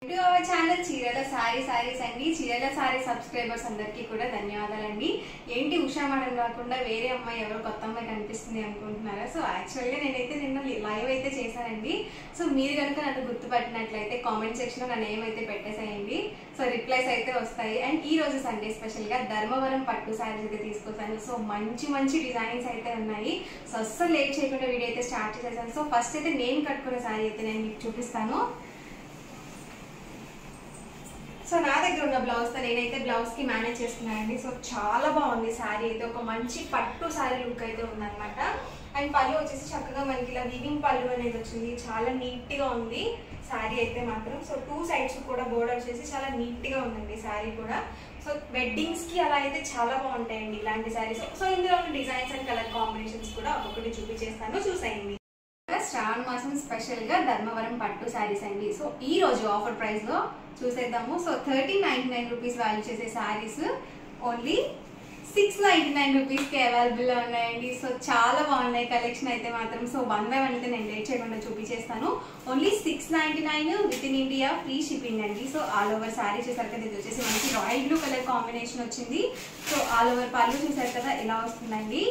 To our channel చీరల సారీస్ అండి. చీరల సారీ సబ్స్క్రైబర్స్ అందరికీ కూడా ధన్యవాదాలండి. ఏంటి ఉషా మేడం కాకుండా వేరే అమ్మాయి ఎవరో కొత్త అమ్మాయి కనిపిస్తుంది అనుకుంటున్నారా? సో యాక్చువల్గా నేనైతే నిన్న లైవ్ అయితే చేశానండి. సో మీరు కనుక నన్ను గుర్తుపట్టినట్లయితే కామెంట్ సెక్షన్లో నా నేమ్ అయితే పెట్టేసేయండి. సో రిప్లైస్ అయితే వస్తాయి. అండ్ ఈ రోజు సండే స్పెషల్గా ధర్మవరం పట్టు సారీస్ అయితే తీసుకొచ్చాను. సో మంచి డిజైన్స్ అయితే ఉన్నాయి. సో అస్సలు లేట్ చేయకుండా వీడియో అయితే స్టార్ట్ చేసేసాను. సో ఫస్ట్ అయితే నేను కట్టుకున్న సారీ అయితే నేను మీకు చూపిస్తాను. సో నా దగ్గర ఉన్న బ్లౌజ్ తో నేనైతే బ్లౌజ్ కి మేనేజ్ చేస్తున్నానండి. సో చాలా బాగుంది సారీ అయితే, ఒక మంచి పట్టు సారీ లుక్ అయితే ఉందన్నమాట. అండ్ పళ్ళు వచ్చేసి చక్కగా మనకి ఇలా వీవింగ్ పళ్ళు అనేది వచ్చింది, చాలా నీట్ గా ఉంది సారీ అయితే మాత్రం. సో టూ సైడ్స్ కూడా బోర్డర్ వచ్చేసి చాలా నీట్ గా ఉందండి సారీ కూడా. సో వెడ్డింగ్స్ కి అలా అయితే చాలా బాగుంటాయండి ఇలాంటి సారీస్. సో ఇందులో ఉన్న డిజైన్స్ అండ్ కలర్ కాంబినేషన్స్ కూడా ఒక్కొక్కటి చూపించేస్తాను, చూసేయండి. శ్రావణ మాసం స్పెషల్ గా ధర్మవరం పట్టు సారీస్ అండి. సో ఈ రోజు ఆఫర్ ప్రైస్ లో చూసేద్దాము. సో 1399 రూపీస్ వాల్యూ చేసే సారీస్ ఓన్లీ 699 రూపీస్ కి అవైలబుల్ గా ఉన్నాయండి. సో చాలా బాగున్నాయి కలెక్షన్ అయితే మాత్రం. సో 1 by 1 అయితే నేను లేట్ చేయకుండా చూపించేస్తాను. Only 699 with in India, free shipping అండి. సో ఆల్ ఓవర్ సారీ చూసారు కదా, ఇది వచ్చేసి మనకి రాయల్ బ్లూ కలర్ కాంబినేషన్ వచ్చింది. సో ఆల్ ఓవర్ పళ్ళు చూసారు కదా ఇలా వస్తుందండి.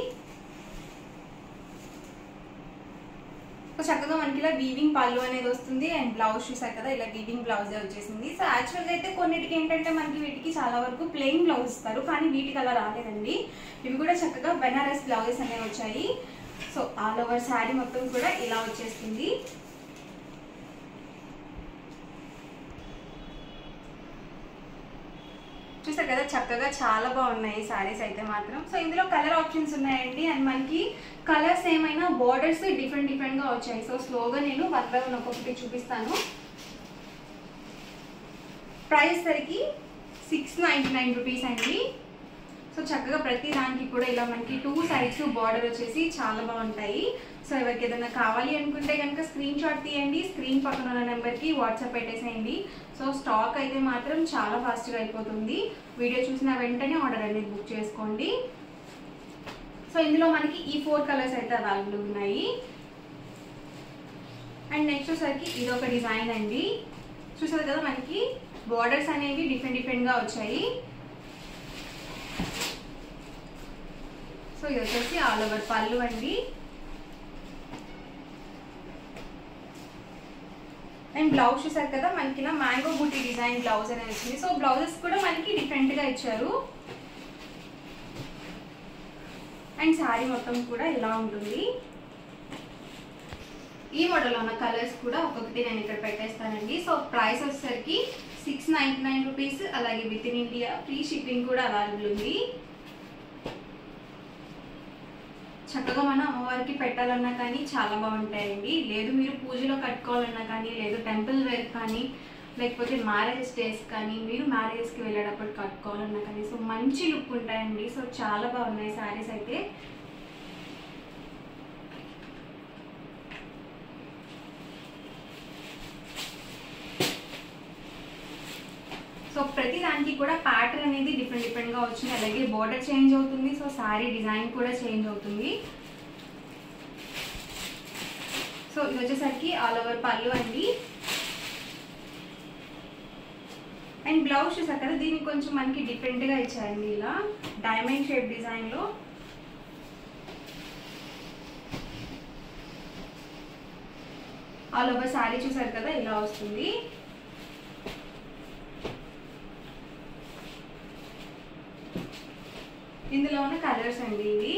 చక్కగా మనకి ఇలా వీవింగ్ పళ్ళు అనేది వస్తుంది. అండ్ బ్లౌజ్ చూసారు కదా ఇలా వీవింగ్ బ్లౌజ్ వచ్చేసింది. సో యాక్చువల్గా అయితే కొన్నిటికి ఏంటంటే మనకి వీటికి చాలా వరకు ప్లెయిన్ బ్లౌజ్ ఇస్తారు, కానీ వీటికి అలా రాలేదండి. ఇవి కూడా చక్కగా బెనారస్ బ్లౌజెస్ అనేవి వచ్చాయి. సో ఆల్ ఓవర్ శారీ మొత్తం కూడా ఇలా వచ్చేస్తుంది. చూసారు కదా చక్కగా చాలా బాగున్నాయి సారీస్ అయితే మాత్రం. సో ఇందులో కలర్ ఆప్షన్స్ ఉన్నాయండి. అండ్ మనకి కలర్స్ ఏమైనా బోర్డర్స్ డిఫరెంట్ గా వచ్చాయి. సో స్లోగా నేను 1 by 1 ఒక్కొక్కటి చూపిస్తాను. ప్రైస్ సరికి 699 రూపీస్ అండి. సో చక్కగా ప్రతి దానికి కూడా ఇలా మనకి 2 సైడ్స్ బార్డర్ వచ్చేసి చాలా బాగుంటాయి. సో ఎవరికి ఏదైనా కావాలి అనుకుంటే కనుక స్క్రీన్ షాట్ తీయండి, స్క్రీన్ పక్కన ఉన్న నెంబర్కి వాట్సాప్ పెట్టేసేయండి. సో స్టాక్ అయితే మాత్రం చాలా ఫాస్ట్గా అయిపోతుంది. వీడియో చూసిన వెంటనే ఆర్డర్ అనేది బుక్ చేసుకోండి. సో ఇందులో మనకి ఈ 4 కలర్స్ అయితే అవైలబుల్ ఉన్నాయి. అండ్ నెక్స్ట్ వచ్చేసరికి ఇది ఒక డిజైన్ అండి. చూసారు కదా మనకి బార్డర్స్ అనేవి డిఫరెంట్గా వచ్చాయి. సో ఇది వచ్చేసి ఆల్ ఓవర్ పళ్ళు అండి. అండ్ బ్లౌజ్ చూసారు కదా మనకి నా మ్యాంగో బూటీ డిజైన్ బ్లౌజ్ అనేది వచ్చింది. సో బ్లౌజెస్ కూడా మనకి డిఫరెంట్ గా ఇచ్చారు. అండ్ శారీ మొత్తం కూడా ఇలా ఉంటుంది. ఈ మోడల్ ఉన్న కలర్స్ కూడా ఒక్కొక్కటి నేను ఇక్కడ పెట్టేస్తానండి. సో ప్రైస్ వచ్చేసరికి 699 రూపీస్. అలాగే with in India free shipping కూడా అవైలబుల్ ఉంది. చక్కగా మన అమ్మవారికి పెట్టాలన్నా కానీ చాలా బాగుంటాయండి. లేదు మీరు పూజలో కట్టుకోవాలన్నా కానీ, లేదు టెంపుల్ వేర్ కానీ, లేకపోతే మ్యారేజ్ డేస్ కానీ, మీరు మ్యారేజెస్కి వెళ్ళేటప్పుడు కట్టుకోవాలన్నా కానీ సో మంచి లుక్ ఉంటాయండి. సో చాలా బాగున్నాయి శారీస్ అయితే. సో ప్రతి దానికి కూడా ప్యాటర్న్ అనేది డిఫరెంట్ గా వచ్చింది. అలాగే బోర్డర్ చేంజ్ అవుతుంది. సో శారీ డిజైన్ కూడా చేంజ్ అవుతుంది. సో ఇది వచ్చేసరికి ఆల్ ఓవర్ పళ్ళు అండి. అండ్ బ్లౌజ్ చూసారు కదా దీనికి కొంచెం మనకి డిఫరెంట్ గా ఇచ్చారండి, ఇలా డైమండ్ షేప్ డిజైన్ లో. ఆల్ ఓవర్ శారీ చూసారు కదా ఇలా వస్తుంది. ఇందులో ఉన్న కలర్స్ అండి ఇవి.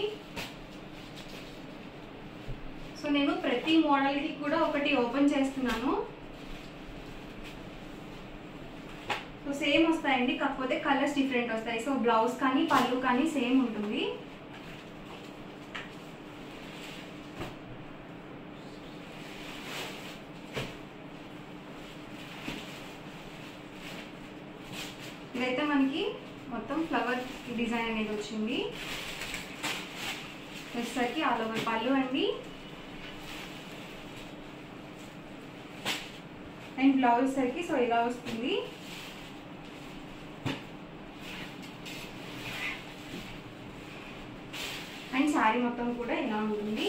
సో నేను ప్రతి మోడల్కి కూడా ఒకటి ఓపెన్ చేస్తున్నాను. సో సేమ్ వస్తాయండి, కాకపోతే కలర్స్ డిఫరెంట్ వస్తాయి. సో బ్లౌజ్ కానీ పళ్ళు కానీ సేమ్ ఉంటుంది. ఇదైతే మనకి మొత్తం ఫ్లవర్ డిజైన్ అనేది వచ్చింది. వచ్చేసరికి ఆల్ ఓవర్ పళ్ళు అండి. అండ్ బ్లౌజ్ సరికి సో ఇలా వస్తుంది. అండ్ శారీ మొత్తం కూడా ఇలా ఉంటుంది.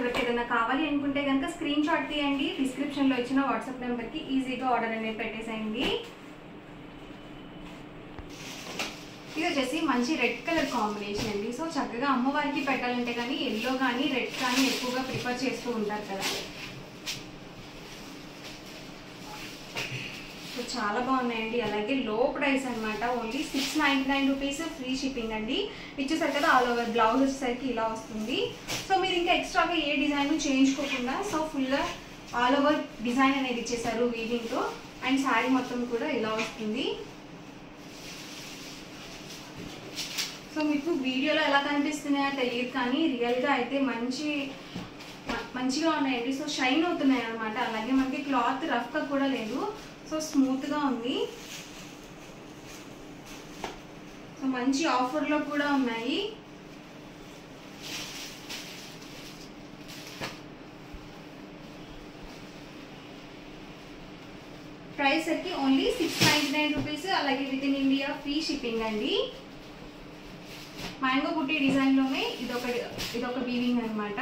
ఎవరికి ఏదైనా కావాలి అనుకుంటే కనుక స్క్రీన్ షాట్ తీయండి, డిస్క్రిప్షన్లో ఇచ్చిన వాట్సాప్ నెంబర్కి ఈజీగా ఆర్డర్ అనేది పెట్టేసేయండి. ఇది వచ్చేసి మంచి రెడ్ కలర్ కాంబినేషన్ అండి. సో చక్కగా అమ్మవారికి పెట్టాలంటే కానీ ఎల్లో కానీ రెడ్ కానీ ఎక్కువగా ప్రిఫర్ చేస్తూ ఉంటారు కదా. సో చాలా బాగున్నాయండి. అలాగే లో ప్రైస్ అనమాట, ఓన్లీ 699 రూపీస్, ఫ్రీ షిప్పింగ్ అండి. ఇచ్చేసరికి కదా ఆల్ ఓవర్ బ్లౌజ్ వచ్చేసరికి ఇలా వస్తుంది. సో మీరు ఇంకా ఎక్స్ట్రాగా ఏ డిజైన్ చేయించుకోకుండా సో ఫుల్గా ఆల్ ఓవర్ డిజైన్ అనేది ఇచ్చేసారు వీవింగ్తో. అండ్ శారీ మొత్తం కూడా ఇలా వస్తుంది. సో మీకు వీడియోలో ఎలా కనిపిస్తున్నాయో తెలియదు కానీ రియల్గా అయితే మంచిగా ఉన్నాయండి. సో షైన్ అవుతున్నాయి అనమాట. అలాగే మనకి క్లాత్ రఫ్గా కూడా లేదు, సో స్మూత్గా ఉంది. సో మంచి ఆఫర్లో కూడా ఉన్నాయి. ప్రైస్ వచ్చి ఓన్లీ 699 రూపీస్. అలాగే with in India free shipping అండి. మ్యాంగో బుట్టి డిజైన్లోనే ఇదొక వీవింగ్ అనమాట.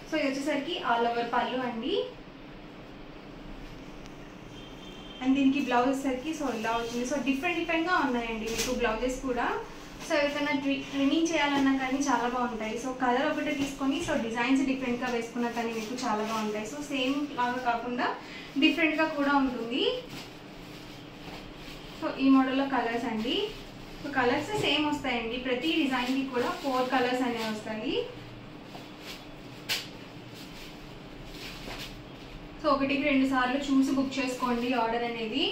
సో ఇది వచ్చేసరికి ఆల్ ఓవర్ పళ్ళు అండి. అండ్ దీనికి బ్లౌజ్ వచ్చేసరికి సో ఇలా వచ్చింది. సో డిఫరెంట్గా ఉన్నాయండి మీకు బ్లౌజెస్ కూడా. సో ఎవరికైనా ట్రిమ్మింగ్ చేయాలన్నా కానీ చాలా బాగుంటాయి. సో కలర్ ఒకటే తీసుకొని సో డిజైన్స్ డిఫరెంట్గా వేసుకున్నా కానీ మీకు చాలా బాగుంటాయి. సో సేమ్ లాగా కాకుండా డిఫరెంట్గా కూడా ఉంటుంది. సో ఈ మోడల్లో కలర్స్ అండి. సో కలర్స్ సేమ్ వస్తాయండి, ప్రతి డిజైన్కి కూడా 4 కలర్స్ అనేవి వస్తాయి. సో 1-2 సార్లు చూసి బుక్ చేసుకోండి ఆర్డర్ అనేది.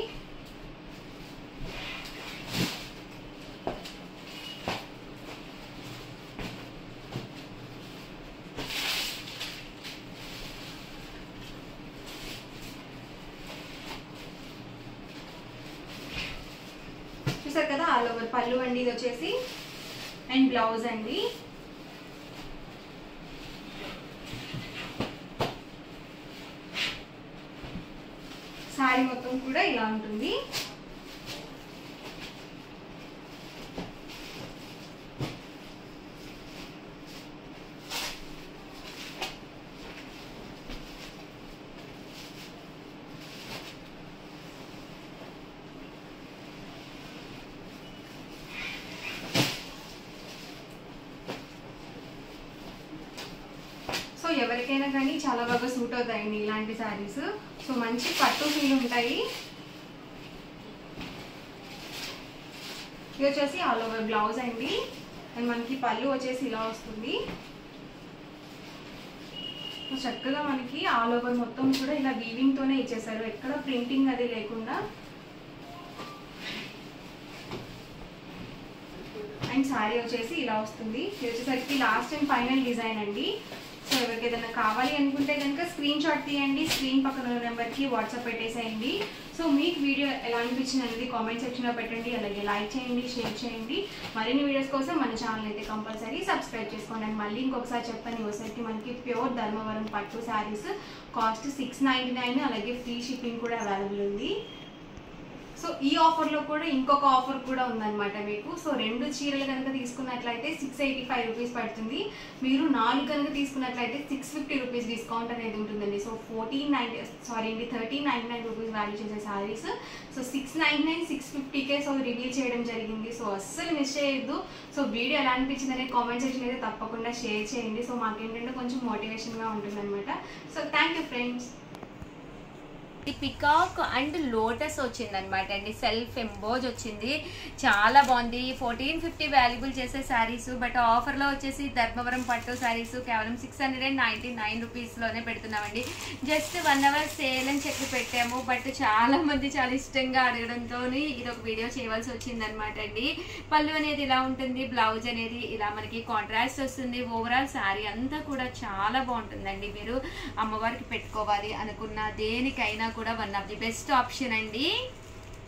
చూసారు కదా ఆల్ ఓవర్ పళ్ళు అండి ఇది వచ్చేసి. అండ్ బ్లౌజ్ అండి. శారీ మొత్తం కూడా ఇలా ఉంటుంది. సో ఎవరికైనా కానీ చాలా బాగా సూట్ అవుతాయండి ఇలాంటి శారీస్. సో మంచి పట్టు ఫీల్ ఉంటాయి. ఇది వచ్చేసి ఆల్ ఓవర్ బ్లౌజ్ అండి. అండ్ మనకి పళ్ళు వచ్చేసి ఇలా వస్తుంది. సో చక్కగా మనకి ఆల్ ఓవర్ మొత్తం కూడా ఇలా వీవింగ్తోనే ఇచ్చేసారు, ఎక్కడ ప్రింటింగ్ అది లేకుండా. అండ్ శారీ వచ్చేసి ఇలా వస్తుంది. ఇది వచ్చేసరికి లాస్ట్ అండ్ ఫైనల్ డిజైన్ అండి. సో ఎవరికి ఏదైనా కావాలి అనుకుంటే కనుక స్క్రీన్ షాట్ తీయండి, స్క్రీన్ పక్కన ఉన్న నెంబర్కి వాట్సాప్ పెట్టేసేయండి. సో మీకు వీడియో ఎలా అనిపించింది అనేది కామెంట్ సెక్షన్లో పెట్టండి. అలాగే లైక్ చేయండి, షేర్ చేయండి. మరిన్ని వీడియోస్ కోసం మన ఛానల్ అయితే కంపల్సరీ సబ్స్క్రైబ్ చేసుకోండి. అండ్ మళ్ళీ ఇంకొకసారి చెప్తాను, ఒకసారికి మనకి ప్యూర్ ధర్మవరం పట్టు శారీస్ కాస్ట్ 699, అలాగే ఫ్రీ షిప్పింగ్ కూడా అవైలబుల్ ఉంది. సో ఈ ఆఫర్లో కూడా ఇంకొక ఆఫర్ కూడా ఉందన్నమాట మీకు. సో 2 చీరలు కనుక తీసుకున్నట్లయితే 685 రూపీస్ పడుతుంది. మీరు 4 కనుక తీసుకున్నట్లయితే 650 రూపీస్ డిస్కౌంట్ అనేది ఉంటుందండి. సో 1399 రూపీస్ వాల్యూ చేసే శారీస్ సో 699, 650కే సో రివీల్ చేయడం జరిగింది. సో అస్సలు మిస్ చేయొద్దు. సో వీడియో ఎలా అనిపించింది అనేది కామెంట్ సెక్షన్ అయితే తప్పకుండా షేర్ చేయండి. సో మాకేంటంటే కొంచెం మోటివేషన్గా ఉంటుంది అనమాట. So thank you friends. Peacock and lotus వచ్చిందనమాట అండి. సెల్ఫ్ ఎంబోజ్ వచ్చింది, చాలా బాగుంది. 1450 వాల్యుబుల్ చేసే శారీస్. బట్ ఆఫర్లో వచ్చేసి ధర్మవరం పట్టు శారీస్ కేవలం 699 రూపీస్లోనే పెడుతున్నామండి. జస్ట్ 1 అవర్ సేల్ అని చెప్పి పెట్టాము. బట్ చాలా మంది చాలా ఇష్టంగా అడగడంతో ఇది ఒక వీడియో చేయవలసి వచ్చిందనమాట అండి. పళ్ళు అనేది ఇలా ఉంటుంది, బ్లౌజ్ అనేది ఇలా మనకి కాంట్రాస్ట్ వస్తుంది. ఓవరాల్ శారీ అంతా కూడా చాలా బాగుంటుందండి. మీరు అమ్మవారికి పెట్టుకోవాలి అనుకున్న దేనికైనా కూడా one of the best option అండి.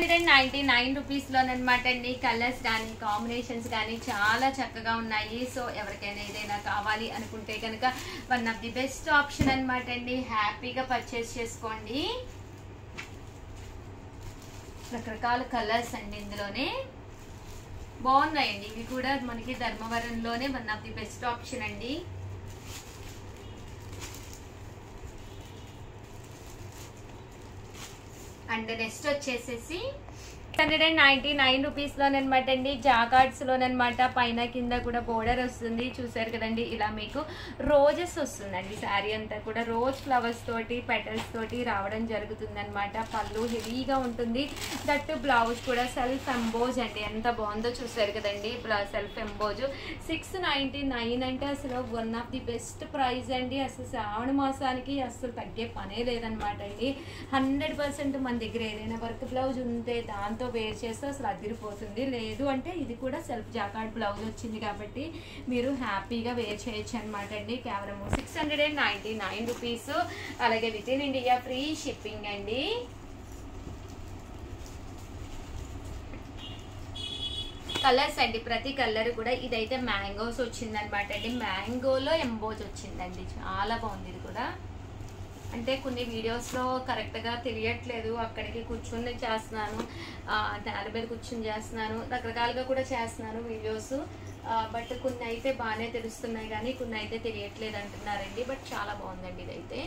199 రూపీస్లోనమాట అండి. కలర్స్ కానీ కాంబినేషన్స్ కానీ చాలా చక్కగా ఉన్నాయి. సో ఎవరికైనా ఏదైనా కావాలి అనుకుంటే కనుక one of the best option అనమాట అండి. హ్యాపీగా పర్చేస్ చేసుకోండి. రకరకాల కలర్స్ అండి ఇందులోనే. బాగున్నాయండి ఇవి కూడా మనకి ధర్మవరంలోనే one of the best option అండి. అండ్ నెక్స్ట్ వచ్చేసేసి 199 రూపీస్లోనమాట అండి. జాకార్డ్స్లోనమాట. పైన కింద కూడా బోర్డర్ వస్తుంది చూసారు కదండి. ఇలా మీకు రోజెస్ వస్తుందండి. శారీ అంతా కూడా రోజ్ ఫ్లవర్స్ తోటి పెటల్స్ తోటి రావడం జరుగుతుంది అనమాట. పళ్ళు హెవీగా ఉంటుంది. దట్టు బ్లౌజ్ కూడా సెల్ఫ్ ఎంబోజ్ అండి. ఎంత బాగుందో చూసారు కదండి. సెల్ఫ్ ఎంబోజ్ 699 అంటే అసలు one of the best price అండి. అసలు శ్రావణ మాసానికి అసలు తగ్గే పనే లేదనమాట అండి. 100% మన దగ్గర ఏదైనా వర్క్ బ్లౌజ్ ఉంటే దాంతో వేర్ చేస్తే అసలు అదిరిపోతుంది. లేదు అంటే ఇది కూడా సెల్ఫ్ జాకార్డ్ బ్లౌజ్ వచ్చింది కాబట్టి మీరు హ్యాపీగా వేర్ చేయొచ్చు అనమాట అండి. కేవలం 699 రూపీస్. అలాగే with in India free shipping అండి. కలర్స్ అండి, ప్రతి కలర్ కూడా. ఇదైతే మ్యాంగోస్ వచ్చిందనమాట అండి. మ్యాంగోలో ఎంబోజ్ వచ్చిందండి. చాలా బాగుంది ఇది కూడా. అంటే కొన్ని వీడియోస్లో కరెక్ట్గా తెలియట్లేదు. అక్కడికి కూర్చొని చేస్తున్నాను, నేల మీద కూర్చొని చేస్తున్నాను, రకరకాలుగా కూడా చేస్తున్నాను వీడియోస్. బట్ కొన్ని అయితే బాగానే తెలుస్తున్నాయి కానీ కొన్ని అయితే తెలియట్లేదు అంటున్నారండి. బట్ చాలా బాగుందండి ఇదైతే.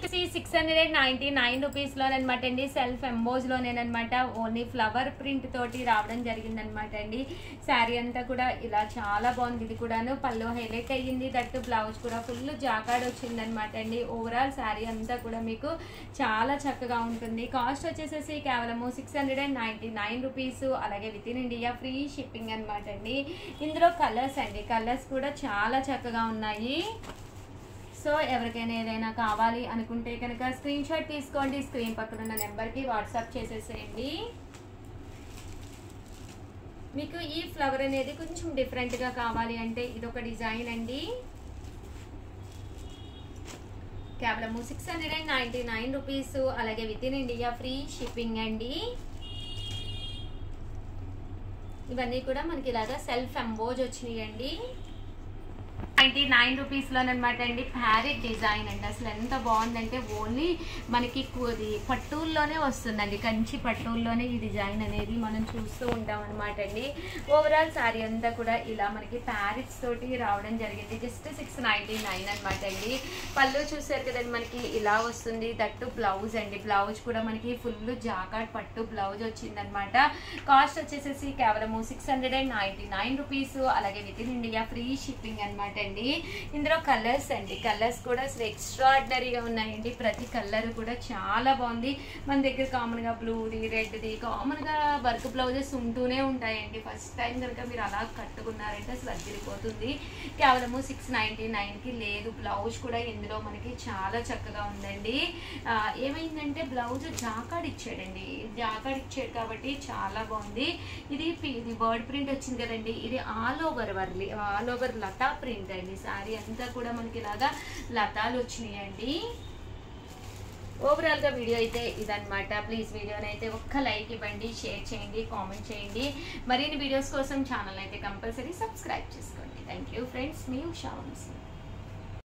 699 రూపీస్లోనమాట అండి. సెల్ఫ్ ఎంబోజ్లోనేనమాట. ఓన్లీ ఫ్లవర్ ప్రింట్ తోటి రావడం జరిగిందనమాట అండి. శారీ అంతా కూడా ఇలా చాలా బాగుంది. ఇది కూడాను పళ్ళు హైలైట్ అయ్యింది. దట్టు బ్లౌజ్ కూడా ఫుల్ జాకార్డ్ వచ్చిందనమాట అండి. ఓవరాల్ శారీ అంతా కూడా మీకు చాలా చక్కగా ఉంటుంది. కాస్ట్ వచ్చేసేసి కేవలము 699 రూపీస్. అలాగే with in India free shipping అనమాట అండి. ఇందులో కలర్స్ అండి, కలర్స్ కూడా చాలా చక్కగా ఉన్నాయి. సో ఎవరికైనా ఏదైనా కావాలి అనుకుంటే కనుక స్క్రీన్ షాట్ తీసుకోండి. స్క్రీన్ పక్కన ఉన్న నెంబర్కి వాట్సాప్ చేసేసేయండి. మీకు ఈ ఫ్లవర్ అనేది కొంచెం డిఫరెంట్గా కావాలి అంటే ఇదొక డిజైన్ అండి. కేవలం 699 రూపీస్. అలాగే with in India free shipping అండి. ఇవన్నీ కూడా మనకి ఇలాగా సెల్ఫ్ ఎంబోజ్ వచ్చినాయి అండి. 99 రూపీస్లోనమాట అండి. ప్యారెట్ డిజైన్ అండి. అసలు ఎంత బాగుందంటే ఓన్లీ మనకి పట్టుల్లోనే వస్తుందండి. కంచి పట్టుల్లోనే ఈ డిజైన్ అనేది మనం చూస్తూ ఉంటాం అనమాట అండి. ఓవరాల్ శారీ అంతా కూడా ఇలా మనకి ప్యారెట్స్ తోటి రావడం జరిగింది. జస్ట్ 699 అనమాట అండి. పళ్ళు చూసారు కదండి మనకి ఇలా వస్తుంది. దట్టు బ్లౌజ్ అండి. బ్లౌజ్ కూడా మనకి ఫుల్ జాకార్డ్ పట్టు బ్లౌజ్ వచ్చిందనమాట. కాస్ట్ వచ్చేసేసి కేవలం 699 రూపీస్. అలాగే with in India free shipping అనమాట అండి. ఇందులో కలర్స్ అండి, కలర్స్ కూడా అసలు ఎక్స్ట్రాడినరీగా ఉన్నాయండి. ప్రతి కలర్ కూడా చాలా బాగుంది. మన దగ్గర కామన్ గా బ్లూది, రెడ్ది కామన్ గా వర్క్ బ్లౌజెస్ ఉంటూనే ఉంటాయండి. ఫస్ట్ టైం కనుక మీరు అలా కట్టుకున్నారంటే అసలు అదిరిపోతుంది. కేవలము 699కి లేదు. బ్లౌజ్ కూడా ఇందులో మనకి చాలా చక్కగా ఉందండి. ఏమైందంటే బ్లౌజ్ జాకార్డ్ ఇచ్చాడండి. జాకార్డ్ ఇచ్చాడు కాబట్టి చాలా బాగుంది. ఇది బర్డ్ ప్రింట్ వచ్చింది కదండి. ఇది ఆల్ ఓవర్ లతా ప్రింట్ అండి. శారీ అంతా కూడా మనకి ఇలాగా లతాలు వచ్చినాయండి. ఓవరాల్ గా వీడియో అయితే ఇదన్నమాట. ప్లీజ్ వీడియోని అయితే ఒక్క లైక్ ఇవ్వండి, షేర్ చేయండి, కామెంట్ చేయండి. మరిన్ని వీడియోస్ కోసం ఛానల్ అయితే కంపల్సరీ సబ్స్క్రైబ్ చేసుకోండి. Thank you friends. మీ ఉషా వంశీ.